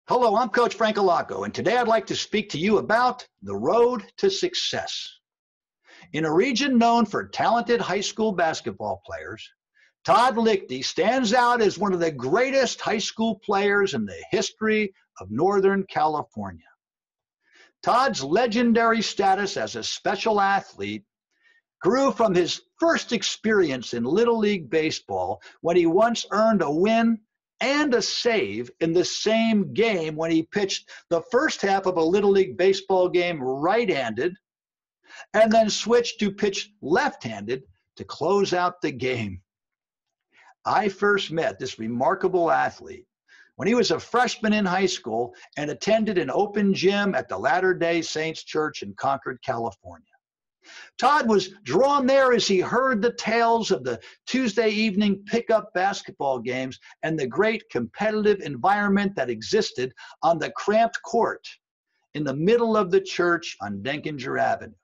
Hello, I'm Coach Frank Allocco, and today I'd like to speak to you about the road to success. In a region known for talented high school basketball players, Todd Lichty stands out as one of the greatest high school players in the history of Northern California. Todd's legendary status as a special athlete grew from his first experience in Little League Baseball when he once earned a win and a save in the same game when he pitched the first half of a Little League Baseball game right-handed and then switched to pitch left-handed to close out the game. I first met this remarkable athlete when he was a freshman in high school and attended an open gym at the Latter-day Saints Church in Concord, California. Todd was drawn there as he heard the tales of the Tuesday evening pickup basketball games and the great competitive environment that existed on the cramped court in the middle of the church on Denkinger Avenue.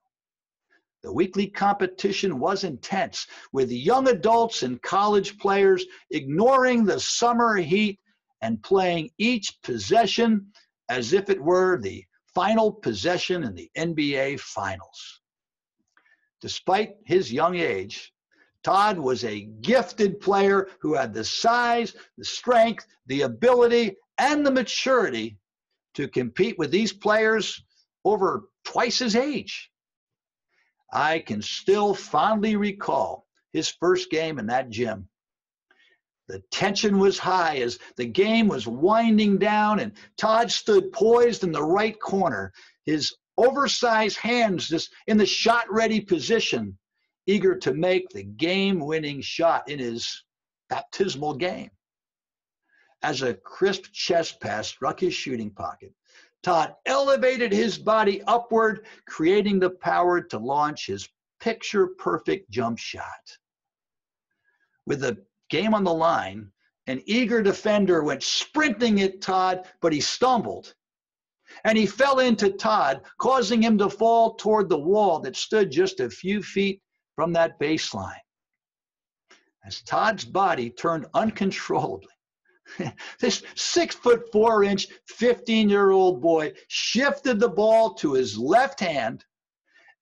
The weekly competition was intense, with young adults and college players ignoring the summer heat and playing each possession as if it were the final possession in the NBA Finals. Despite his young age, Todd was a gifted player who had the size, the strength, the ability, and the maturity to compete with these players over twice his age. I can still fondly recall his first game in that gym. The tension was high as the game was winding down, and Todd stood poised in the right corner, his oversized hands just in the shot-ready position, eager to make the game-winning shot in his baptismal game. As a crisp chest pass struck his shooting pocket, Todd elevated his body upward, creating the power to launch his picture-perfect jump shot. With the game on the line, an eager defender went sprinting at Todd, but he stumbled. And he fell into Todd, causing him to fall toward the wall that stood just a few feet from that baseline. As Todd's body turned uncontrollably, this 6'4", 15-year-old boy shifted the ball to his left hand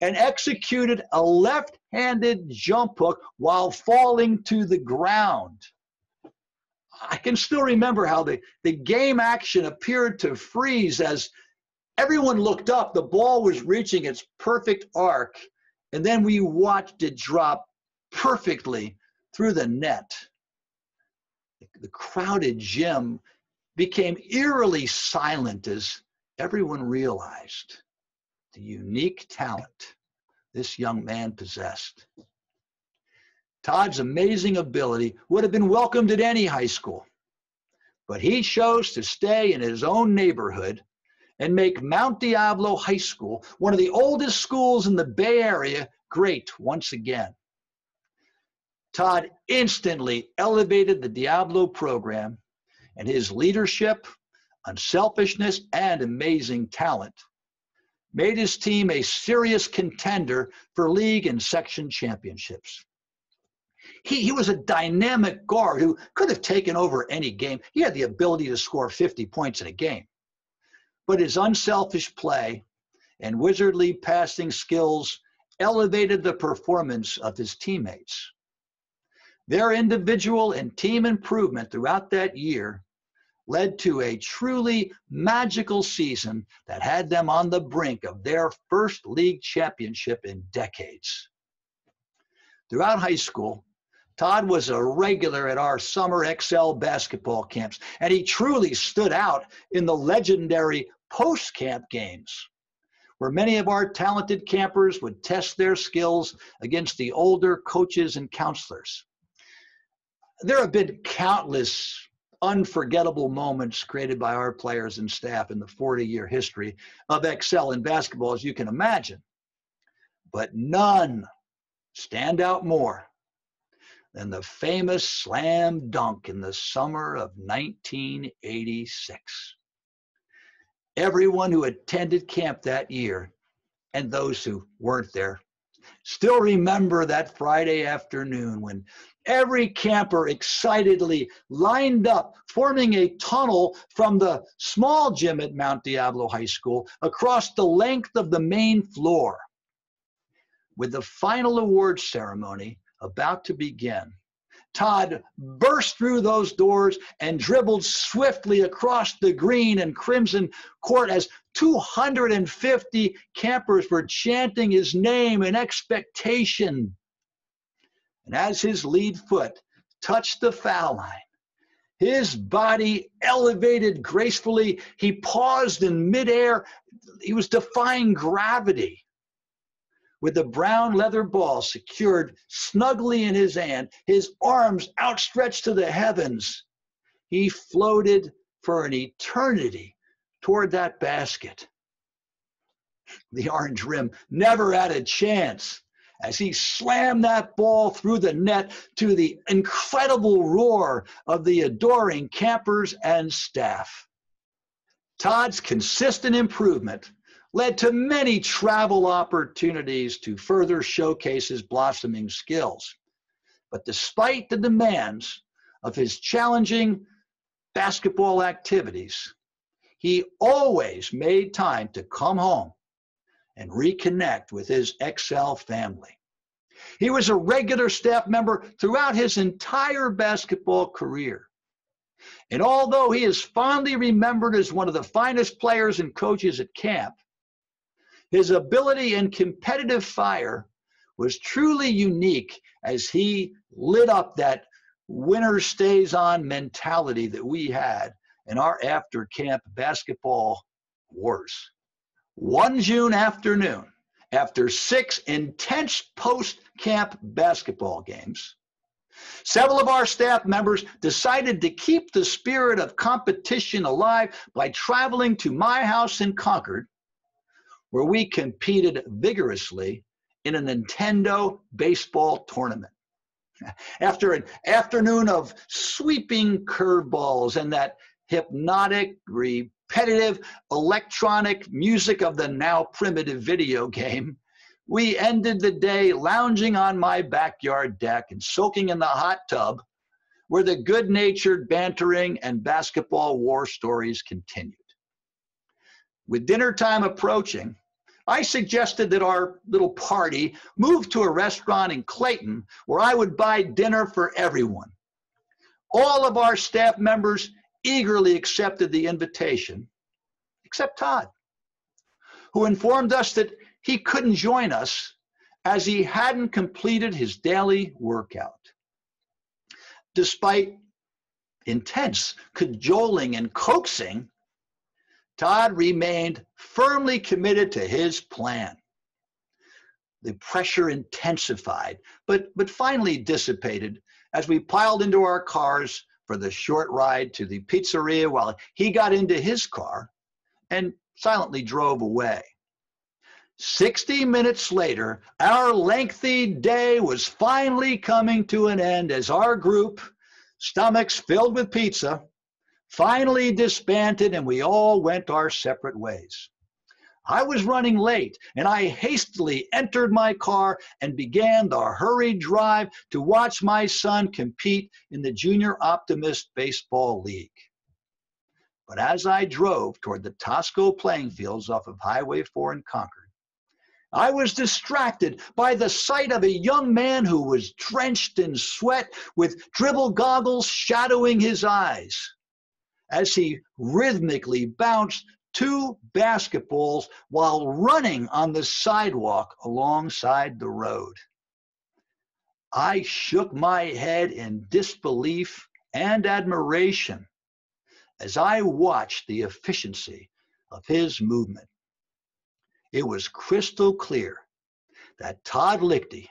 and executed a left-handed jump hook while falling to the ground. I can still remember how the game action appeared to freeze as everyone looked up. The ball was reaching its perfect arc, and then we watched it drop perfectly through the net. The crowded gym became eerily silent as everyone realized the unique talent this young man possessed. Todd's amazing ability would have been welcomed at any high school, but he chose to stay in his own neighborhood and make Mount Diablo High School, one of the oldest schools in the Bay Area, great once again. Todd instantly elevated the Diablo program, and his leadership, unselfishness, and amazing talent made his team a serious contender for league and section championships. He was a dynamic guard who could have taken over any game. He had the ability to score 50 points in a game. But his unselfish play and wizardly passing skills elevated the performance of his teammates. Their individual and team improvement throughout that year led to a truly magical season that had them on the brink of their first league championship in decades. Throughout high school, Todd was a regular at our summer XL basketball camps, and he truly stood out in the legendary post-camp games, where many of our talented campers would test their skills against the older coaches and counselors. There have been countless unforgettable moments created by our players and staff in the 40-year history of XL in basketball, as you can imagine, but none stand out more than the famous slam dunk in the summer of 1986. Everyone who attended camp that year, and those who weren't there, still remember that Friday afternoon when Every camper excitedly lined up, forming a tunnel from the small gym at Mount Diablo High School across the length of the main floor. With the final awards ceremony about to begin, Todd burst through those doors and dribbled swiftly across the green and crimson court as 250 campers were chanting his name in expectation. And as his lead foot touched the foul line, his body elevated gracefully. He paused in midair. He was defying gravity. With the brown leather ball secured snugly in his hand, his arms outstretched to the heavens, he floated for an eternity toward that basket. The orange rim never had a chance as he slammed that ball through the net to the incredible roar of the adoring campers and staff. Todd's consistent improvement led to many travel opportunities to further showcase his blossoming skills. But despite the demands of his challenging basketball activities, he always made time to come home and reconnect with his XL family. He was a regular staff member throughout his entire basketball career. And although he is fondly remembered as one of the finest players and coaches at camp, his ability and competitive fire was truly unique as he lit up that winner stays on mentality that we had in our after-camp basketball wars. One June afternoon, after 6 intense post-camp basketball games, several of our staff members decided to keep the spirit of competition alive by traveling to my house in Concord, where we competed vigorously in a Nintendo baseball tournament. After an afternoon of sweeping curveballs and that hypnotic, repetitive electronic music of the now primitive video game, we ended the day lounging on my backyard deck and soaking in the hot tub where the good-natured bantering and basketball war stories continued. With dinner time approaching, I suggested that our little party move to a restaurant in Clayton where I would buy dinner for everyone. All of our staff members eagerly accepted the invitation, except Todd, who informed us that he couldn't join us as he hadn't completed his daily workout. Despite intense cajoling and coaxing, Todd remained firmly committed to his plan. The pressure intensified, but finally dissipated as we piled into our cars for the short ride to the pizzeria while he got into his car and silently drove away. 60 minutes later, our lengthy day was finally coming to an end as our group, stomachs filled with pizza, finally disbanded and we all went our separate ways. I was running late and I hastily entered my car and began the hurried drive to watch my son compete in the Junior Optimist Baseball League. But as I drove toward the Tosco playing fields off of Highway 4 in Concord, I was distracted by the sight of a young man who was drenched in sweat with dribble goggles shadowing his eyes as he rhythmically bounced 2 basketballs while running on the sidewalk alongside the road. I shook my head in disbelief and admiration as I watched the efficiency of his movement. It was crystal clear that Todd Lichty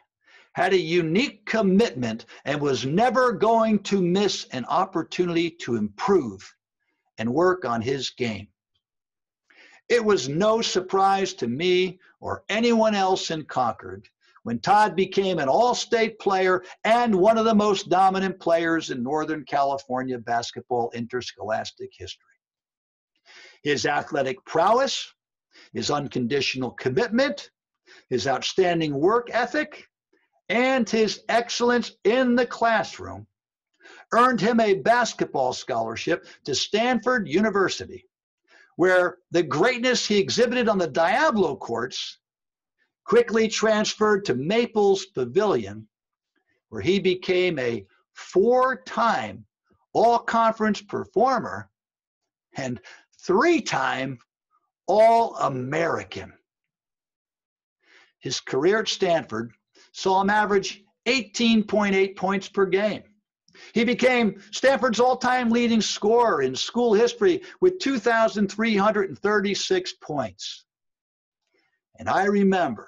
had a unique commitment and was never going to miss an opportunity to improve and work on his game. It was no surprise to me or anyone else in Concord when Todd became an all-state player and one of the most dominant players in Northern California basketball interscholastic history. His athletic prowess, his unconditional commitment, his outstanding work ethic, and his excellence in the classroom earned him a basketball scholarship to Stanford University, where the greatness he exhibited on the Diablo courts quickly transferred to Maples Pavilion, where he became a 4-time all-conference performer and 3-time All-American. His career at Stanford saw him average 18.8 points per game. He became Stanford's all-time leading scorer in school history with 2,336 points. And I remember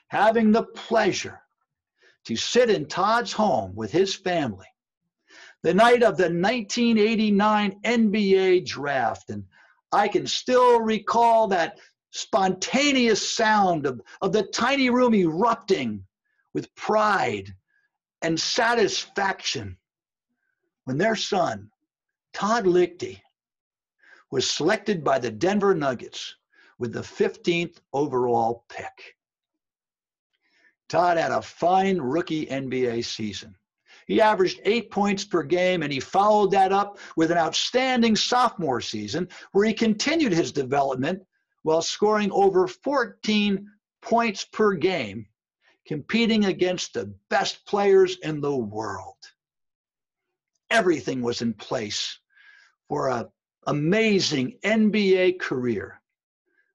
having the pleasure to sit in Todd's home with his family the night of the 1989 NBA draft. And I can still recall that spontaneous sound of the tiny room erupting with pride and satisfaction when their son, Todd Lichty, was selected by the Denver Nuggets with the 15th overall pick. Todd had a fine rookie NBA season. He averaged 8 points per game, and he followed that up with an outstanding sophomore season where he continued his development while scoring over 14 points per game, competing against the best players in the world. Everything was in place for an amazing NBA career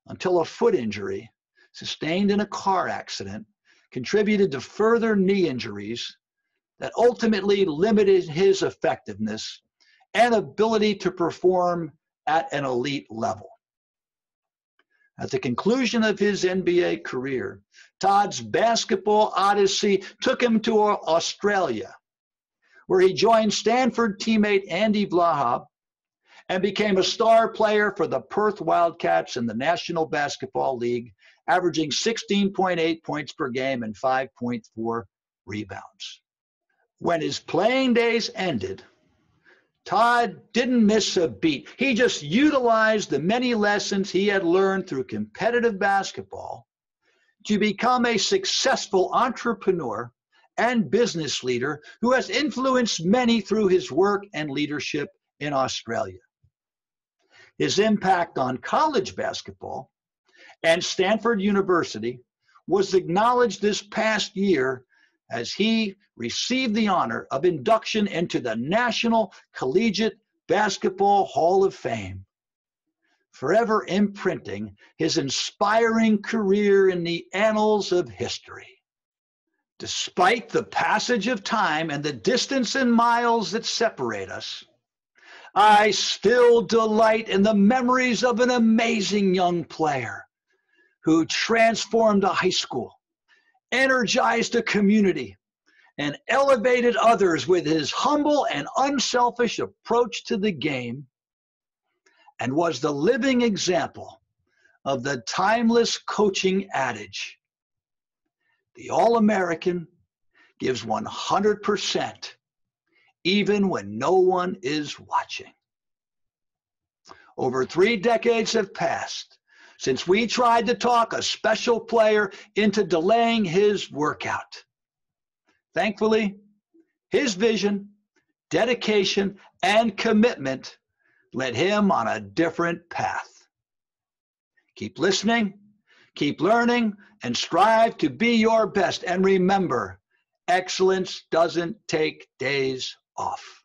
until a foot injury sustained in a car accident contributed to further knee injuries that ultimately limited his effectiveness and ability to perform at an elite level. At the conclusion of his NBA career, Todd's basketball odyssey took him to Australia, where he joined Stanford teammate Andy Vlahov and became a star player for the Perth Wildcats in the National Basketball League, averaging 16.8 points per game and 5.4 rebounds. When his playing days ended, Todd didn't miss a beat. He just utilized the many lessons he had learned through competitive basketball to become a successful entrepreneur and business leader who has influenced many through his work and leadership in Australia. His impact on college basketball and Stanford University was acknowledged this past year as he received the honor of induction into the National Collegiate Basketball Hall of Fame, forever imprinting his inspiring career in the annals of history. Despite the passage of time and the distance in miles that separate us, I still delight in the memories of an amazing young player who transformed a high school, energized a community, and elevated others with his humble and unselfish approach to the game, and was the living example of the timeless coaching adage: the All-American gives 100%, even when no one is watching. Over 3 decades have passed since we tried to talk a special player into delaying his workout. Thankfully, his vision, dedication, and commitment led him on a different path. Keep listening, keep learning, and strive to be your best. And remember, excellence doesn't take days off.